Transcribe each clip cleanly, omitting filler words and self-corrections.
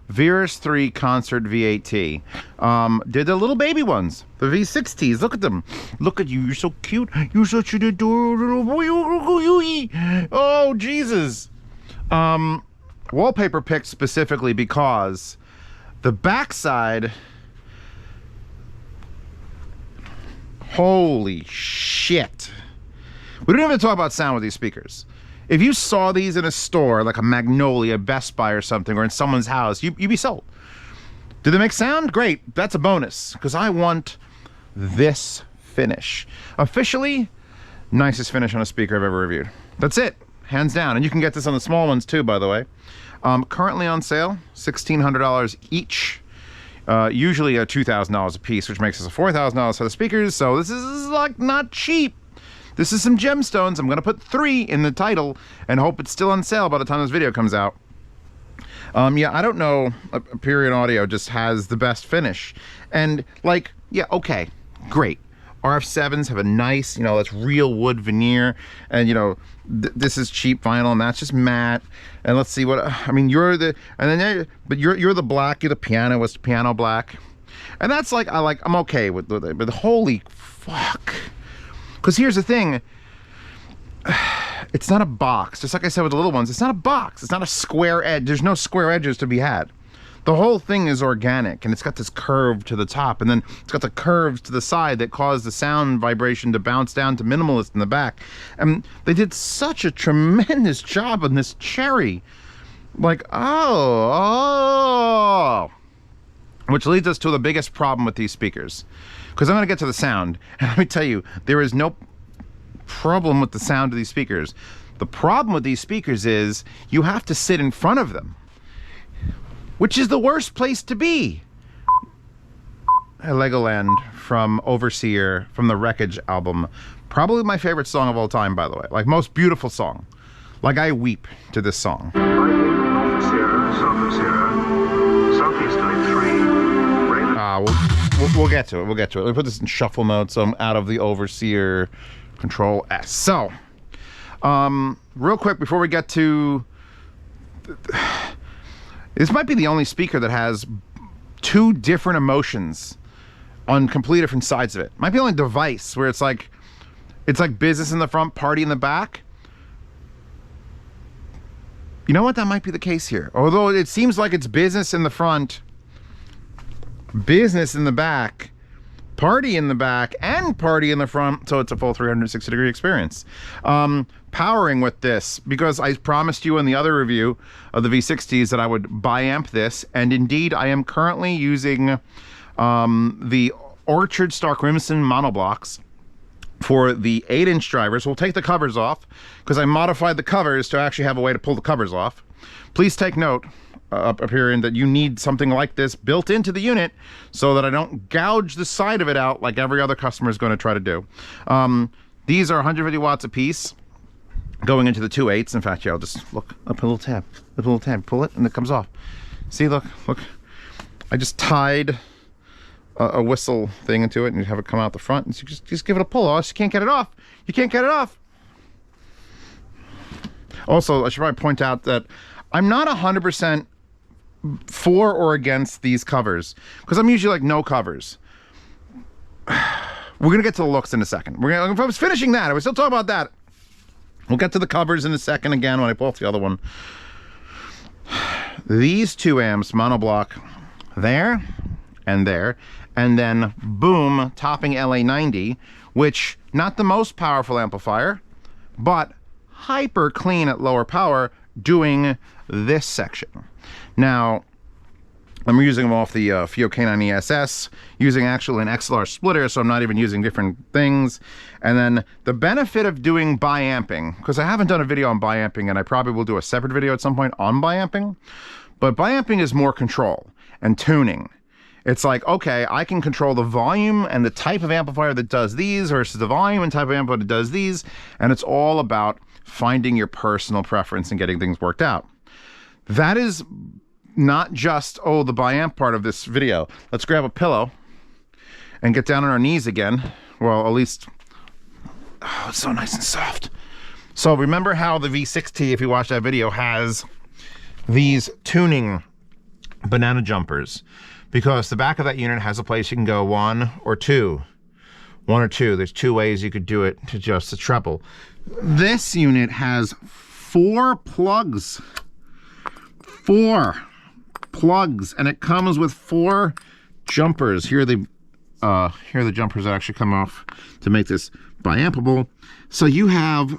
Virus 3 Concert V8T. Did the little baby ones, the V60s. Look at them. Look at you. You're so cute. You're such an adorable boy. Oh, Jesus. Wallpaper picked specifically because the backside. Holy shit. We don't even talk about sound with these speakers. If you saw these in a store, like a Magnolia, Best Buy or something, or in someone's house, you'd be sold. Do they make sound? Great. That's a bonus, because I want this finish. Officially, nicest finish on a speaker I've ever reviewed. That's it, hands down. And you can get this on the small ones too, by the way. Currently on sale, $1,600 each. Usually $2,000 a piece, which makes us $4,000 for the speakers, so this is like not cheap. This is some gemstones. I'm going to put 3 in the title and hope it's still on sale by the time this video comes out. Yeah, I don't know. Period Audio just has the best finish. And, like, yeah, okay, great. RF7s have a nice, you know, that's real wood veneer. And, you know, this is cheap vinyl, and that's just matte. And let's see what, I mean, you're the, and then, but you're the black, you're the pianoist, piano black. And that's like, I'm okay with it, but holy fuck. Because here's the thing, it's not a box. Just like I said with the little ones, it's not a box. It's not a square edge. There's no square edges to be had. The whole thing is organic, and it's got this curve to the top, and then it's got the curves to the side that cause the sound vibration to bounce down to minimalist in the back. And they did such a tremendous job on this cherry. Like, oh. Which leads us to the biggest problem with these speakers. Because I'm going to get to the sound, and let me tell you, there is no problem with the sound of these speakers. The problem with these speakers is you have to sit in front of them, which is the worst place to be. Legoland from Overseer, from the Wreckage album. Probably my favorite song of all time, by the way. Like, most beautiful song. Like, I weep to this song. We'll get to it. We'll get to it. Let me put this in shuffle mode so I'm out of the Overseer. Control S. So, real quick before we get to... This might be the only speaker that has 2 different emotions on completely different sides of it. Might be the only device where it's like business in the front, party in the back. You know what? That might be the case here. Although it seems like it's business in the front, business in the back, party in the back, and party in the front, so it's a full 360-degree experience. Powering with this, because I promised you in the other review of the V60s that I would bi-amp this, and indeed I am currently using the Orchard Star Crimson monoblocks for the 8-inch drivers. We'll take the covers off, because I modified the covers to actually have a way to pull the covers off. Please take note up here in that you need something like this built into the unit so that I don't gouge the side of it out like every other customer is going to try to do. These are 150 watts a piece going into the 2/8. In fact, yeah, I'll just look up a little tab, pull it, and it comes off. See, look. I just tied a whistle thing into it, and you have it come out the front, and so just give it a pull. Oh, you can't get it off. You can't get it off. Also, I should probably point out that I'm not 100% for or against these covers, because I'm usually like no covers. We're gonna get to the looks in a second. If I was finishing that, I was still talking about that. We'll get to the covers in a second again when I pull off the other one. These 2 amps monoblock there, and then boom, topping LA90, which not the most powerful amplifier, but hyper clean at lower power, doing this section. Now, I'm using them off the FIO K9 ESS, using actually an XLR splitter, so I'm not even using different things. And then the benefit of doing bi-amping, because I haven't done a video on bi-amping, and I probably will do a separate video at some point on bi-amping, but bi-amping is more control and tuning. It's like, okay, I can control the volume and the type of amplifier that does these versus the volume and type of amplifier that does these, and it's all about finding your personal preference and getting things worked out. That is not just, oh, the bi-amp part of this video. Let's grab a pillow and get down on our knees again. Well, at least, oh, it's so nice and soft. So remember how the V6T, if you watch that video, has these tuning banana jumpers, because the back of that unit has a place you can go one or two. There's two ways you could do it to adjust the treble. This unit has 4 plugs. 4 plugs, and it comes with 4 jumpers. Here are the jumpers that actually come off to make this biampable. So you have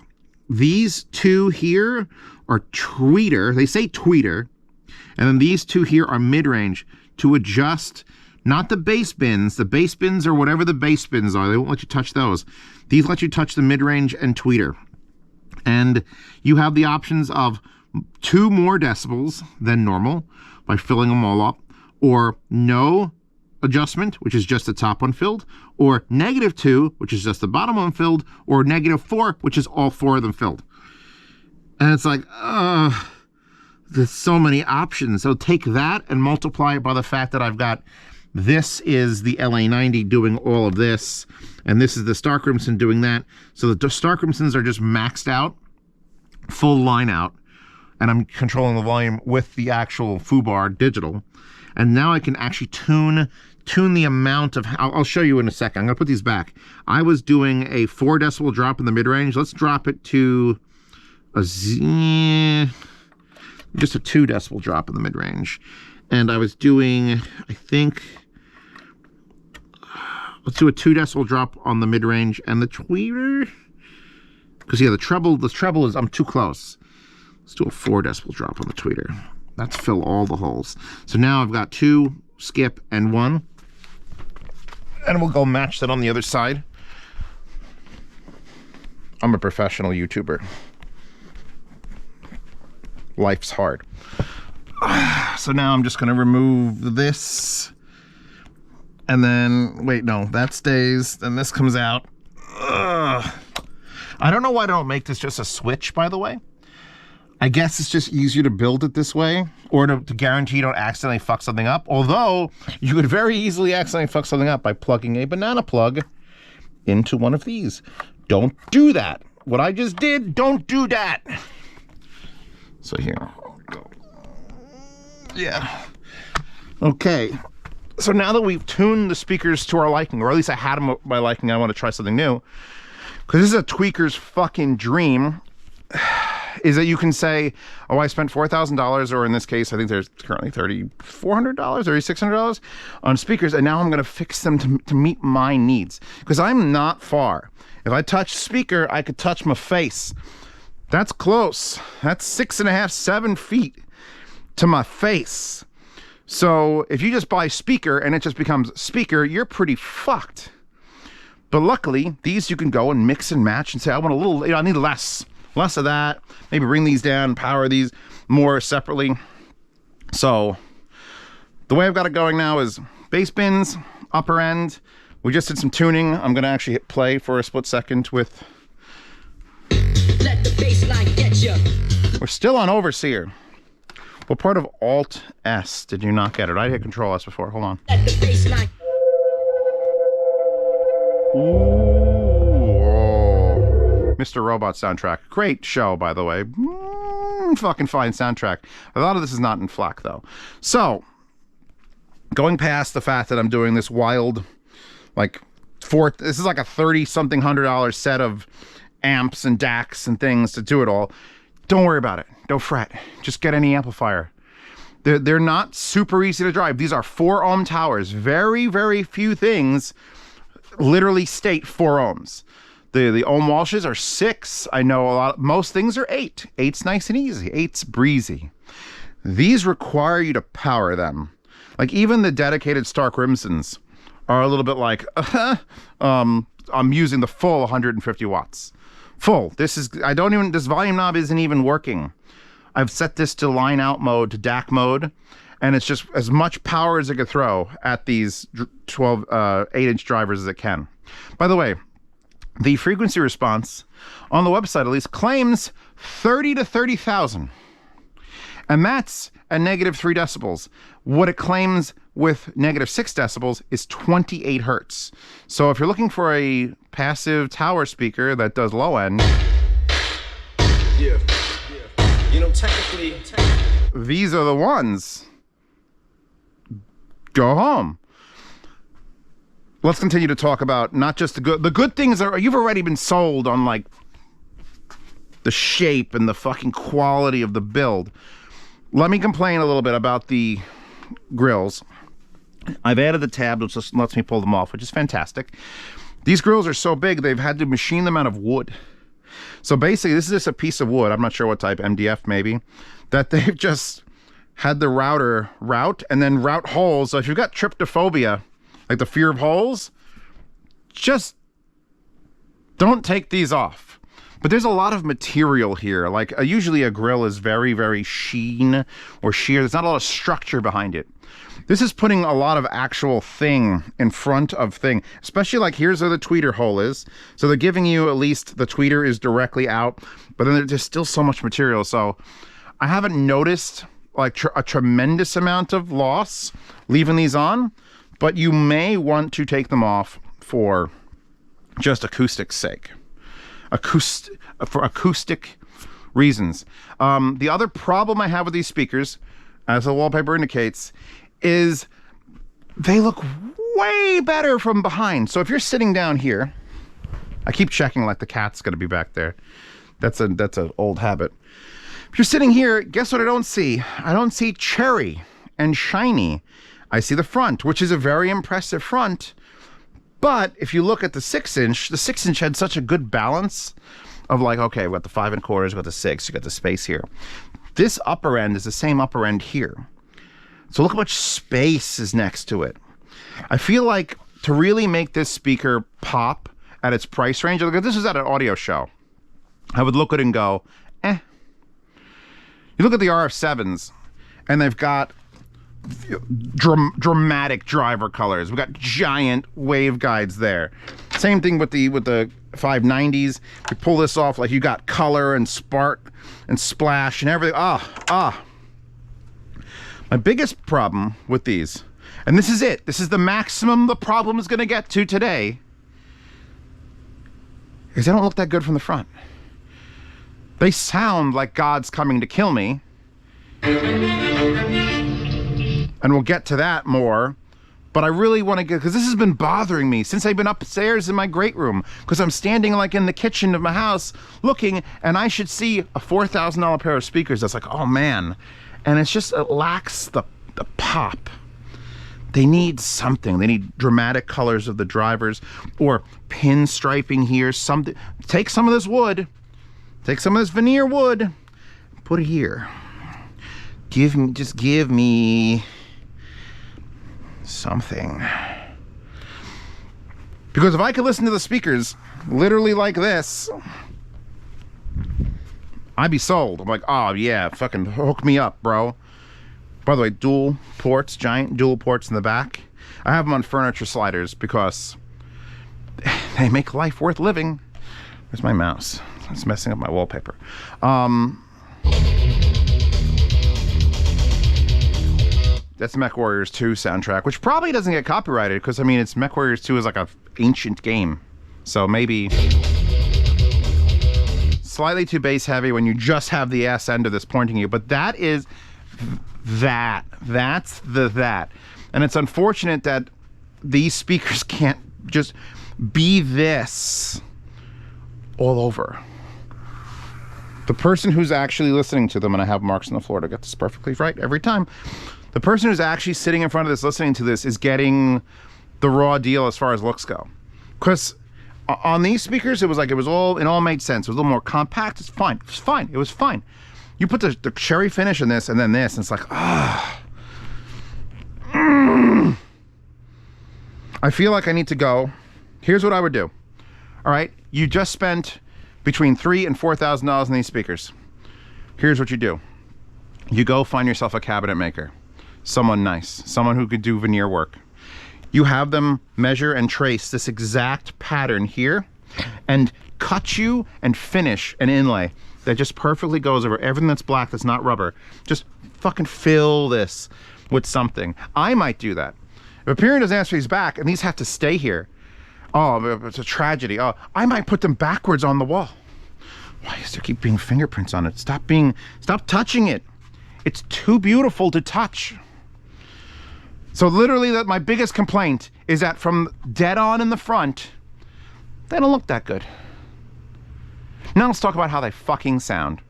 these 2 here are tweeter. They say tweeter. And then these 2 here are mid-range to adjust, not the bass bins. The bass bins are whatever the bass bins are. They won't let you touch those. These let you touch the mid-range and tweeter. And you have the options of 2 more decibels than normal by filling them all up, or no adjustment, which is just the top one filled, or -2, which is just the bottom one filled, or -4, which is all 4 of them filled. And it's like, there's so many options. So take that and multiply it by the fact that I've got, this is the LA90 doing all of this, and this is the Star Crimson doing that. So the Star Crimsons are just maxed out, full line out, and I'm controlling the volume with the actual foobar digital. And now I can actually tune the amount of, I'll show you in a second. I'm gonna put these back. I was doing a 4 decibel drop in the mid-range. Let's drop it to just a 2 decibel drop in the mid-range. And I was doing, I think, let's do a 2 decibel drop on the mid-range and the tweeter. Because yeah, the treble is, I'm too close. Let's do a 4 decibel drop on the tweeter. That's fill all the holes. So now I've got 2, skip, and 1. And we'll go match that on the other side. I'm a professional YouTuber. Life's hard. So now I'm just going to remove this. And then, wait, no, that stays. Then this comes out. Ugh. I don't know why I don't make this just a switch, by the way. I guess it's just easier to build it this way, or to guarantee you don't accidentally fuck something up. Although, you could very easily accidentally fuck something up by plugging a banana plug into one of these. Don't do that. What I just did, don't do that. So here, yeah. Okay, so now that we've tuned the speakers to our liking, or at least I had them by liking, I want to try something new. Because this is a tweaker's fucking dream, is that you can say, oh, I spent $4,000, or in this case, I think there's currently $3,400, $3,600 on speakers, and now I'm going to fix them to meet my needs. Because I'm not far. If I touch speaker, I could touch my face. That's close. That's 6.5, 7 feet to my face. So if you just buy speaker and it just becomes speaker, you're pretty fucked. But luckily, these you can go and mix and match and say, I want a little, I need less of that. Maybe bring these down, power these more separately. So the way I've got it going now is bass bins, upper end. We just did some tuning. I'm going to actually hit play for a split second with... Let the bass line get you. We're still on Overseer. What part of Alt S did you not get it? I hit Control S before. Hold on. Let the bass line. Ooh. Mr. Robot soundtrack. Great show, by the way. Fucking fine soundtrack. A lot of this is not in FLAC, though. So, going past the fact that I'm doing this wild, like, this is like a $30-something $100 set of amps and DACs and things to do it all. Don't worry about it. Don't fret. Just get any amplifier. They're not super easy to drive. These are 4 ohm towers. Very, very few things literally state 4 ohms. The ohm Walshes are 6. I know most things are 8. 8's nice and easy. 8's breezy. These require you to power them. Like even the dedicated Star Crimsons are a little bit like, I'm using the full 150 watts. Full. This volume knob isn't even working. I've set this to line out mode, to DAC mode, and it's just as much power as it could throw at these 8-inch drivers as it can. By the way, the frequency response on the website at least claims 30 to 30,000. And that's at -3 decibels. What it claims with -6 decibels is 28 hertz. So if you're looking for a passive tower speaker that does low end, Yeah, yeah. You know, technically, these are the ones. Go home. Let's continue to talk about not just the good. The good things are, you've already been sold on like the shape and the fucking quality of the build. Let me complain a little bit about the grills. I've added the tab which just lets me pull them off, which is fantastic. These grills are so big they've had to machine them out of wood. So basically this is just a piece of wood, I'm not sure what type, MDF maybe, that they've just had the router route and then route holes. So if you've got tryptophobia, like the fear of holes, just don't take these off. But there's a lot of material here. Like usually a grill is very, very sheen or sheer. There's not a lot of structure behind it. This is putting a lot of actual thing in front of thing, especially like here's where the tweeter hole is. So they're giving you at least the tweeter is directly out, but then there's still so much material. So I haven't noticed like a tremendous amount of loss leaving these on, but you may want to take them off for just acoustics sake. For acoustic reasons. The other problem I have with these speakers, as the wallpaper indicates, is they look way better from behind. So if you're sitting down here, I keep checking like the cat's gonna be back there. That's an old habit. If you're sitting here, guess what I don't see? I don't see cherry and shiny. I see the front, which is a very impressive front. But if you look at the 6-inch, the 6-inch had such a good balance of like, okay, we've got the 5 1/4, we've got the 6, you got the space here. This upper end is the same upper end here. So look how much space is next to it. I feel like to really make this speaker pop at its price range, like if this is at an audio show, I would look at it and go, eh. You look at the RF7s, and they've got dramatic driver colors. We've got giant waveguides there. Same thing with the 590s. You pull this off, like you got color and spark and splash and everything. My biggest problem with these, and this is it, this is the maximum the problem is going to get to today, is they don't look that good from the front. They sound like God's coming to kill me. And we'll get to that more, but I really want to get, because this has been bothering me since I've been upstairs in my great room, because I'm standing like in the kitchen of my house looking, and I should see a $4,000 pair of speakers that's like, oh man, and it's just, it lacks the pop. They need something. They need dramatic colors of the drivers, or pinstriping here, something. Take some of this wood, take some of this veneer wood, put it here. Just give me something. Because if I could listen to the speakers literally like this, I'd be sold. I'm like, oh yeah, fucking hook me up, bro. By the way, dual ports, giant dual ports in the back. I have them on furniture sliders because they make life worth living. Where's my mouse? It's messing up my wallpaper. That's the MechWarriors 2 soundtrack, which probably doesn't get copyrighted because, I mean, it's MechWarriors 2 is like an ancient game. So maybe slightly too bass heavy when you just have the ass end of this pointing you. But that is that's that. And it's unfortunate that these speakers can't just be this all over. The person who's actually listening to them, and I have marks on the floor to get this perfectly right every time. The person who's actually sitting in front of this, listening to this, is getting the raw deal as far as looks go. Because on these speakers, it all made sense. It was a little more compact. It's fine. It was fine. It was fine. You put the cherry finish in this and then this, and it's like, ah. I feel like I need to go. Here's what I would do. All right, you just spent between $3,000 and $4,000 on these speakers. Here's what you do. You go find yourself a cabinet maker. Someone nice, someone who could do veneer work. You have them measure and trace this exact pattern here and cut you and finish an inlay that just perfectly goes over everything that's black, that's not rubber. Just fucking fill this with something. I might do that. If a parent doesn't answer his back and these have to stay here, oh, it's a tragedy. Oh, I might put them backwards on the wall. Why does there keep being fingerprints on it? Stop touching it. It's too beautiful to touch. So literally my biggest complaint is that from dead on in the front, they don't look that good. Now let's talk about how they fucking sound.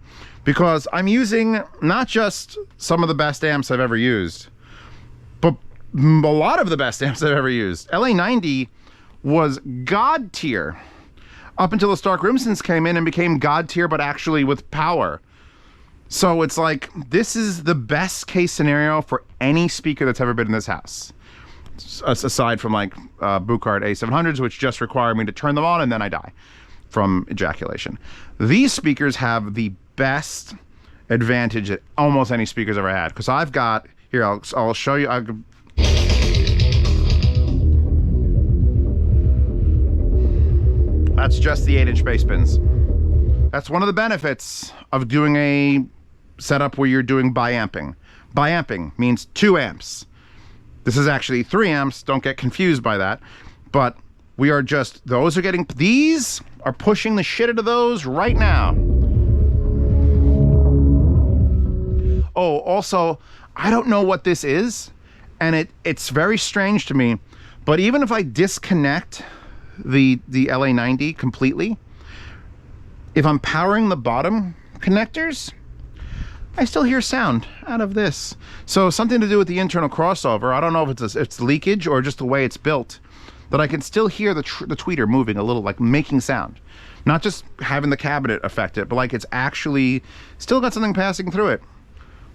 Because I'm using not just some of the best amps I've ever used, but a lot of the best amps I've ever used. LA90 was god tier up until the Stark Rimsons came in and became god tier, but actually with power. So it's like, this is the best case scenario for any speaker that's ever been in this house. Aside from like Buchart A700s, which just require me to turn them on and then I die from ejaculation. These speakers have the best advantage that almost any speaker's ever had. Because I've got, here, I'll show you. That's just the 8-inch bass bins. That's one of the benefits of doing a setup where you're doing biamping. Biamping means 2 amps. This is actually 3 amps, don't get confused by that. But we are just, these are pushing the shit out of those right now. Oh, also, I don't know what this is, and it's very strange to me, but even if I disconnect the LA90 completely, if I'm powering the bottom connectors, I still hear sound out of this. So something to do with the internal crossover. I don't know if it's leakage or just the way it's built, that I can still hear the tweeter moving a little, like making sound. Not just having the cabinet affect it, but like it's actually still got something passing through it.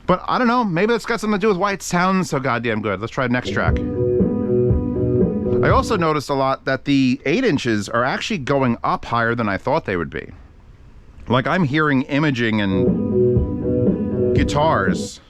But I don't know, maybe that's got something to do with why it sounds so goddamn good. Let's try the next track. I also noticed a lot that the 8 inches are actually going up higher than I thought they would be. Like I'm hearing imaging and guitars.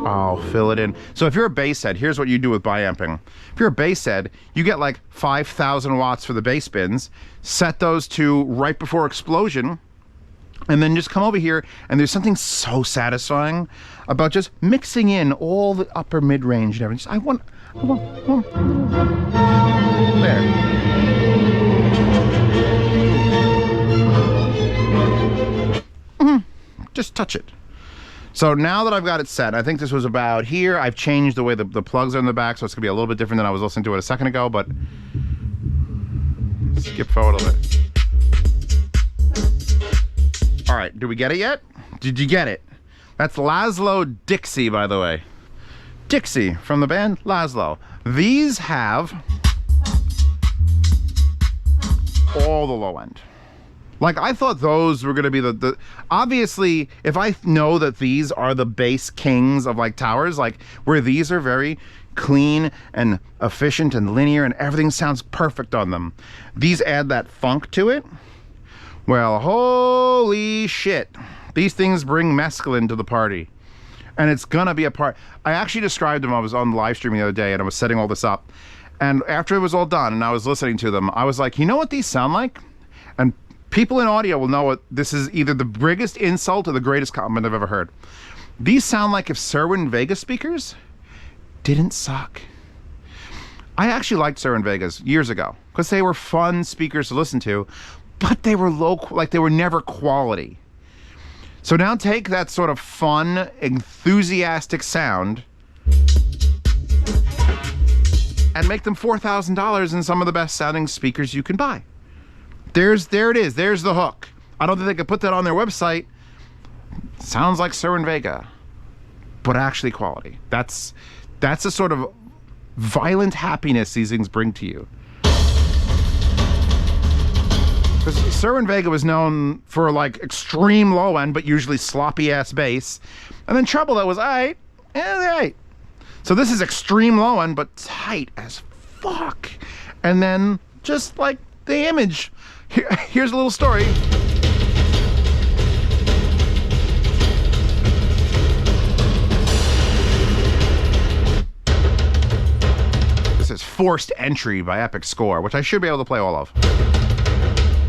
I'll fill it in. So if you're a bass head, here's what you do with biamping. If you're a bass head, you get like 5,000 watts for the bass bins, set those to right before explosion, and then just come over here, and there's something so satisfying about just mixing in all the upper mid-range and everything. Just, I want. There. Just touch it. So now that I've got it set, I think this was about here. I've changed the way the plugs are in the back, so it's gonna be a little bit different than I was listening to it a second ago, but skip forward a little bit. All right, did we get it yet? Did you get it? That's Laszlo Dixie, by the way. Dixie from the band Laszlo. These have all the low end. Like, I thought those were going to be the obviously, if I know that these are the bass kings of like towers, like where these are very clean and efficient and linear and everything sounds perfect on them, these add that funk to it. Well, holy shit. These things bring mescaline to the party. And it's going to be a part. I actually described them. I was on the live stream the other day and I was setting all this up. And after it was all done and I was listening to them, I was like, you know what these sound like? And people in audio will know what this is, either the biggest insult or the greatest compliment I've ever heard. These sound like if Cerwin Vega speakers didn't suck. I actually liked Cerwin Vegas years ago because they were fun speakers to listen to, but they were like they were never quality. So now take that sort of fun, enthusiastic sound and make them $4,000 in some of the best sounding speakers you can buy. There it is. There's the hook. I don't think they could put that on their website. Sounds like Cerwin Vega, but actually quality. That's the sort of violent happiness these things bring to you. Because Cerwin Vega was known for like extreme low end, but usually sloppy ass bass, and then treble that was alright. So this is extreme low end, but tight as fuck. And then just like the image. Here's a little story. This is Forced Entry by Epic Score, which I should be able to play all of.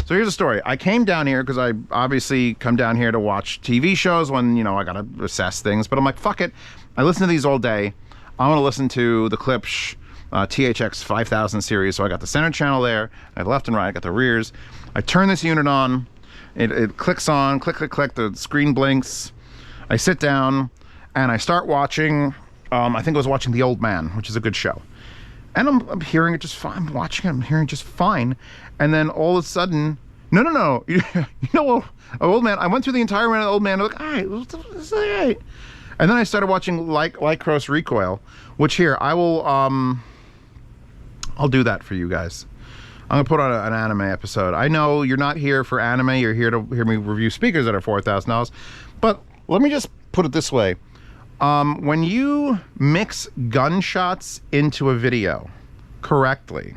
So here's the story. I came down here because I obviously come down here to watch TV shows when, you know, I got to assess things. But I'm like, fuck it. I listen to these all day. I want to listen to the Klipsch THX 5000 series. So I got the center channel there. I have left and right. I got the rears. I turn this unit on. It clicks on. Click, click, click. The screen blinks. I sit down and I start watching. I think I was watching The Old Man, which is a good show. And I'm hearing it just fine. I'm watching it. I'm hearing it just fine. And then all of a sudden, no. You know, Old Man. I went through the entire run of Old Man. I'm like, all right, it's all right. And then I started watching Lycros Recoil, which here I will. I'll do that for you guys. I'm gonna put on an anime episode. I know you're not here for anime. You're here to hear me review speakers that are $4,000. But let me just put it this way. When you mix gunshots into a video correctly,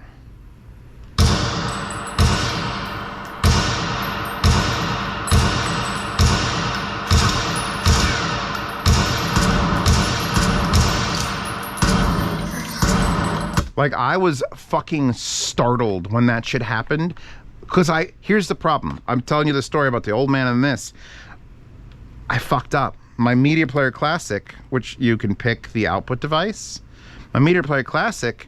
like I was fucking startled when that shit happened, because here's the problem. I'm telling you the story about the Old Man and this. I fucked up. My Media Player Classic, which you can pick the output device, my Media Player Classic,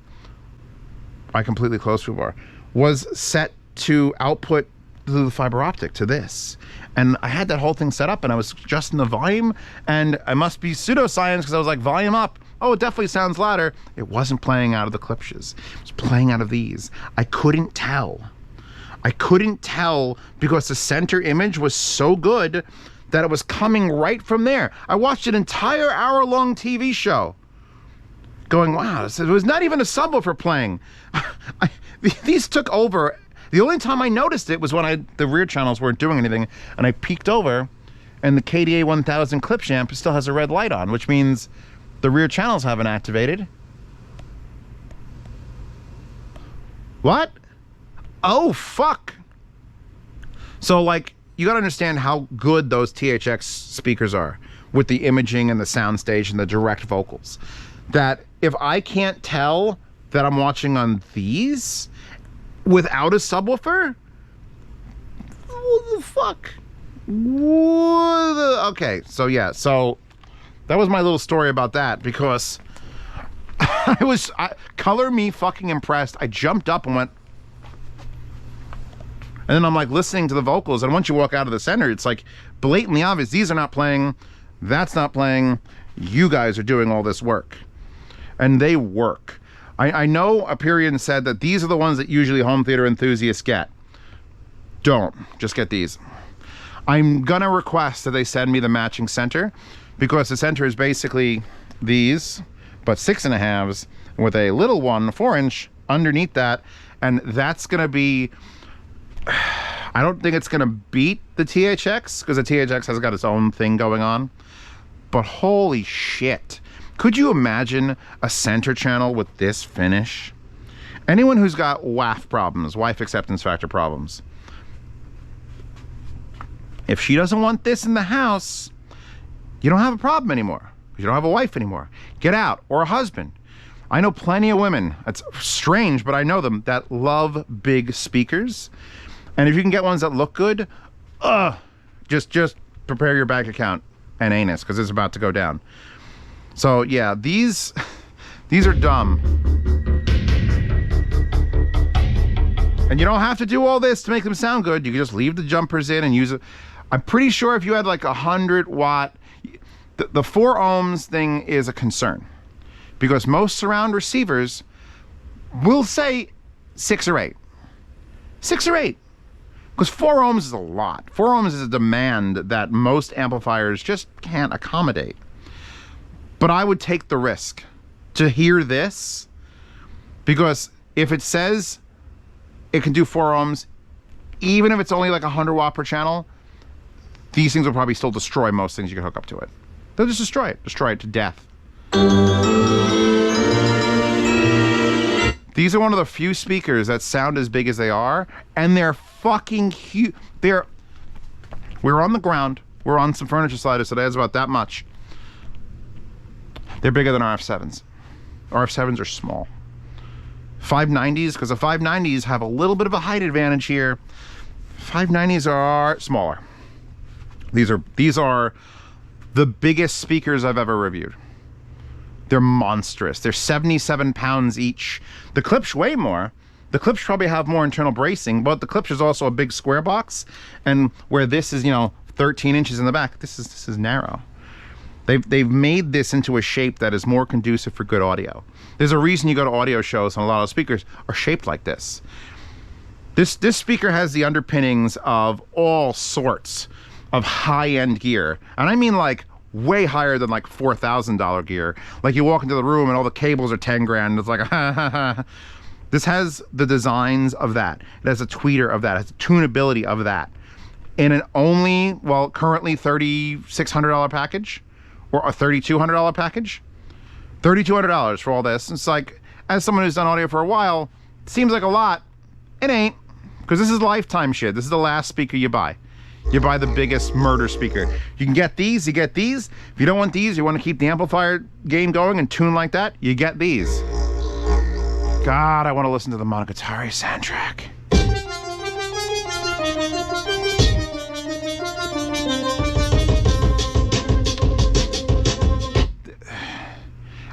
I completely closed foobar, was set to output to the fiber optic to this. And I had that whole thing set up and I was adjusting the volume, and I must be pseudoscience because I was like, volume up. Oh, it definitely sounds louder. It wasn't playing out of the Klipsches. It was playing out of these. I couldn't tell. I couldn't tell because the center image was so good that it was coming right from there. I watched an entire hour-long TV show going, wow, it was not even a subwoofer playing. These took over. The only time I noticed it was when the rear channels weren't doing anything, and I peeked over, and the KDA 1000 Klipsch amp still has a red light on, which means the rear channels haven't activated. What? Oh, fuck. So, like, you gotta understand how good those THX speakers are with the imaging and the soundstage and the direct vocals. That if I can't tell that I'm watching on these without a subwoofer, what the fuck? Okay, so yeah, so that was my little story about that, because color me fucking impressed. I jumped up and went, and then I'm like listening to the vocals, and once you walk out of the center, it's like blatantly obvious. These are not playing, that's not playing. You guys are doing all this work. And they work. I know Aperion said that these are the ones that usually home theater enthusiasts get. Don't. Just get these. I'm gonna request that they send me the matching center, because the center is basically these, but 6.5s with a little one, 4-inch underneath that, and that's gonna be, I don't think it's gonna beat the THX, because the THX has got its own thing going on, but holy shit. Could you imagine a center channel with this finish? Anyone who's got WAF problems, wife acceptance factor problems, if she doesn't want this in the house, you don't have a problem anymore. You don't have a wife anymore. Get out, or a husband. I know plenty of women, it's strange, but I know them, that love big speakers. And if you can get ones that look good, just prepare your bank account and anus, because it's about to go down. So yeah, these are dumb. And you don't have to do all this to make them sound good. You can just leave the jumpers in and use it. I'm pretty sure if you had like 100 watt, the 4 ohms thing is a concern, because most surround receivers will say 6 or 8. 6 or 8. Because 4 ohms is a lot. 4 ohms is a demand that most amplifiers just can't accommodate. But I would take the risk to hear this, because if it says it can do 4 ohms, even if it's only like 100 watt per channel, these things will probably still destroy most things you can hook up to it. They'll just destroy it to death. These are one of the few speakers that sound as big as they are, and they're fucking huge. We're on the ground. We're on some furniture sliders today. It's about that much. They're bigger than RF7s. RF7s are small. 590s, because the 590s have a little bit of a height advantage here. 590s are smaller. These are the biggest speakers I've ever reviewed. They're monstrous. They're 77 pounds each. The Klipsch weigh more. The Klipsch probably have more internal bracing, but the Klipsch is also a big square box, and where this is, you know, 13 inches in the back, this is narrow. They've made this into a shape that is more conducive for good audio. There's a reason you go to audio shows and a lot of speakers are shaped like this. This speaker has the underpinnings of all sorts of high-end gear, and I mean like way higher than like $4,000 gear. Like you walk into the room and all the cables are 10 grand. It's like, ha ha ha. This has the designs of that. It has a tweeter of that. It has the tunability of that. In an only, well, currently $3,600 package or a $3,200 package. $3,200 for all this. It's like, as someone who's done audio for a while, it seems like a lot. It ain't, because this is lifetime shit. This is the last speaker you buy. You buy the biggest murder speaker. You can get these, you get these. If you don't want these, you want to keep the amplifier game going and tune like that, you get these. God, I want to listen to the Monogatari soundtrack.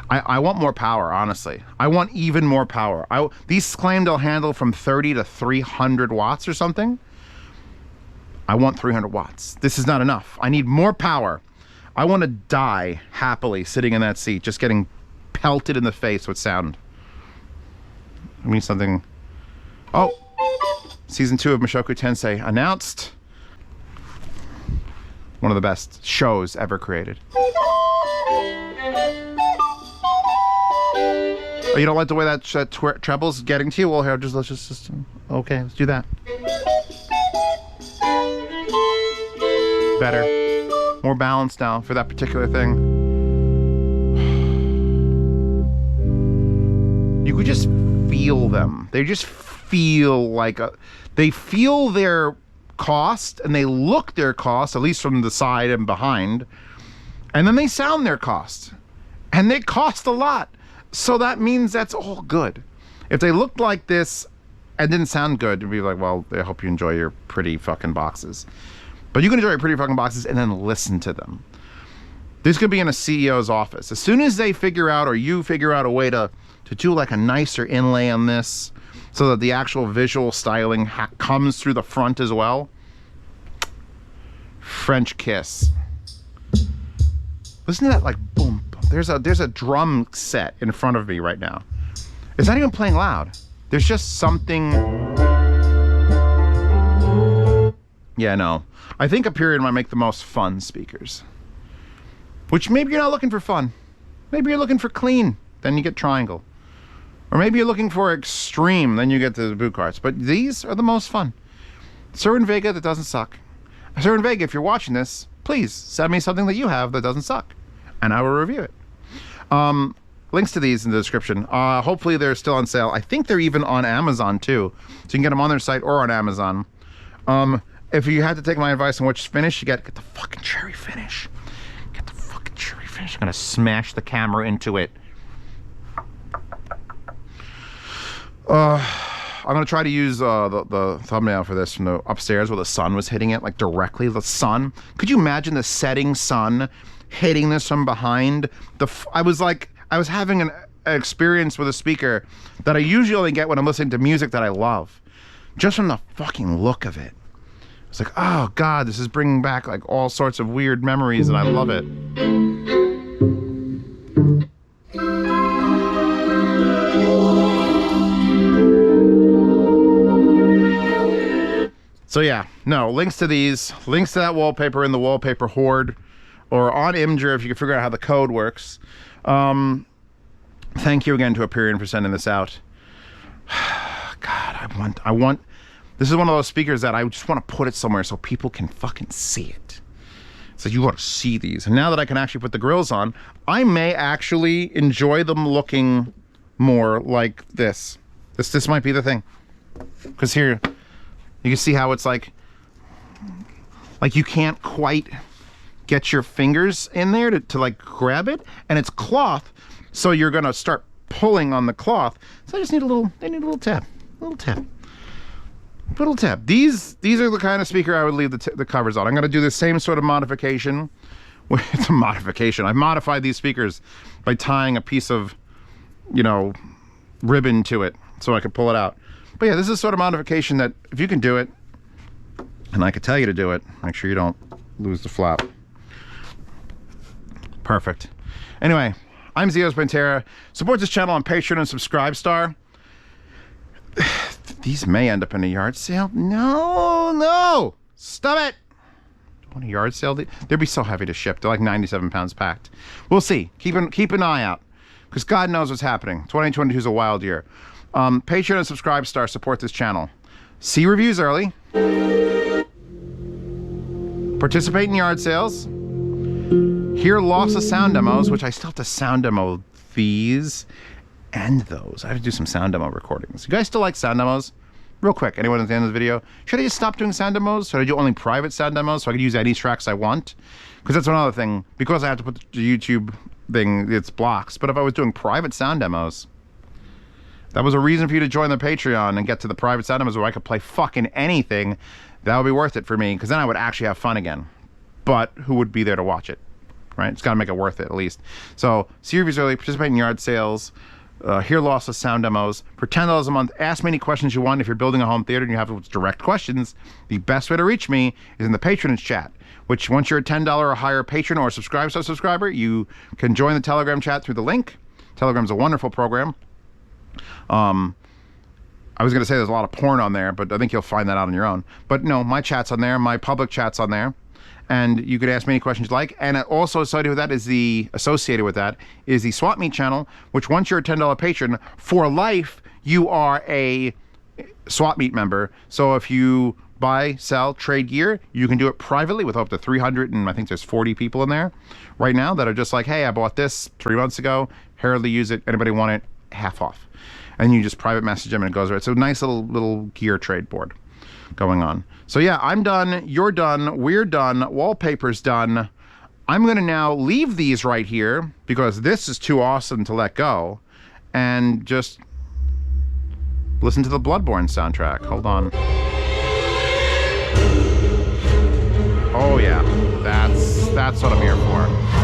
I want more power, honestly. I want even more power. These claim they'll handle from 30 to 300 watts or something. I want 300 watts. This is not enough. I need more power. I want to die happily sitting in that seat, just getting pelted in the face with sound. I mean something. Oh, season 2 of Mushoku Tensei announced. One of the best shows ever created. Oh, you don't like the way that treble's getting to you? Well, here, let's just okay, let's do that. Better, more balanced now for that particular thing. You could just feel them. They just feel like they feel their cost, and they look their cost, at least from the side and behind, and then they sound their cost, and they cost a lot. So that means that's all good. If they looked like this and didn't sound good, it'd be like, well, I hope you enjoy your pretty fucking boxes. But you can enjoy your pretty fucking boxes and then listen to them. This could be in a CEO's office. As soon as they figure out, or you figure out a way to do like a nicer inlay on this, so that the actual visual styling comes through the front as well. French kiss. Listen to that, like, boom. There's a drum set in front of me right now. It's not even playing loud. There's just something. Yeah, no. I think Aperion might make the most fun speakers. Which maybe you're not looking for fun. Maybe you're looking for clean. Then you get triangle. Or maybe you're looking for extreme. Then you get the boot carts. But these are the most fun. Sir and Vega that doesn't suck. Sir and Vega, if you're watching this, please send me something that you have that doesn't suck, and I will review it. Links to these in the description. Hopefully they're still on sale. I think they're even on Amazon too, so you can get them on their site or on Amazon. If you had to take my advice on which finish, you get the fucking cherry finish. Get the fucking cherry finish. I'm gonna smash the camera into it. I'm gonna try to use the thumbnail for this from the upstairs where the sun was hitting it, like directly. The sun. Could you imagine the setting sun hitting this from behind? I was having an experience with a speaker that I usually only get when I'm listening to music that I love, just from the fucking look of it. It's like, oh god, this is bringing back like all sorts of weird memories, and I love it. So yeah, no, links to these, links to that wallpaper in the wallpaper hoard, or on Imgur if you can figure out how the code works. Thank you again to Aperion for sending this out. God, I want, this is one of those speakers that I just want to put it somewhere so people can fucking see it. So you want to see these. And now that I can actually put the grills on, I may actually enjoy them looking more like this. This might be the thing. Because here, you can see how it's like you can't quite get your fingers in there to like grab it, and it's cloth, so you're gonna start pulling on the cloth. So I just need they need a little tap, Little tip. These are the kind of speaker I would leave the covers on. I'm going to do the same sort of modification. It's a modification. I've modified these speakers by tying a piece of, you know, ribbon to it so I could pull it out. But yeah, this is sort of modification that if you can do it, and I could tell you to do it, make sure you don't lose the flap. Perfect. Anyway, I'm Zeospantera. Support this channel on Patreon and Subscribestar. These may end up in a yard sale. No! Stop it! On a yard sale? They'd be so heavy to ship. They're like 97 pounds packed. We'll see. Keep an eye out. Because God knows what's happening. 2022 is a wild year. Patreon and Subscribestar support this channel. See reviews early. Participate in yard sales. Hear loss of sound demos, which I still have to sound demo these and those. I have to do some sound demo recordings. You guys still like sound demos? Real quick, anyone at the end of the video, should I just stop doing sound demos? Should I do only private sound demos so I can use any tracks I want? Because that's another thing. Because I have to put the YouTube thing, it's blocks. But if I was doing private sound demos, that was a reason for you to join the Patreon and get to the private sound demos where I could play fucking anything. That would be worth it for me, because then I would actually have fun again. But who would be there to watch it, right? It's got to make it worth it at least. So, see reviews early, participate in yard sales, hear lossless sound demos for $10 a month. Ask me any questions you want. If you're building a home theater and you have direct questions, the best way to reach me is in the patronage chat, which once you're a $10 or higher patron or subscriber, you can join the Telegram chat through the link. Telegram's a wonderful program. I was going to say there's a lot of porn on there, but I think you'll find that out on your own. But no, my chat's on there, my public chat's on there. And you could ask me any questions you like. And also associated with that is the Swap Meet channel, which once you're a $10 patron, for life, you are a Swap Meet member. So if you buy, sell, trade gear, you can do it privately with up to 300, and I think there's 40 people in there right now that are just like, hey, I bought this 3 months ago, hardly use it, anybody want it, half off. And you just private message them and it goes right. So nice little gear trade board going on. So yeah, I'm done, you're done, we're done, wallpaper's done. I'm gonna now leave these right here because this is too awesome to let go, and just listen to the Bloodborne soundtrack. Hold on. Oh yeah, that's what I'm here for.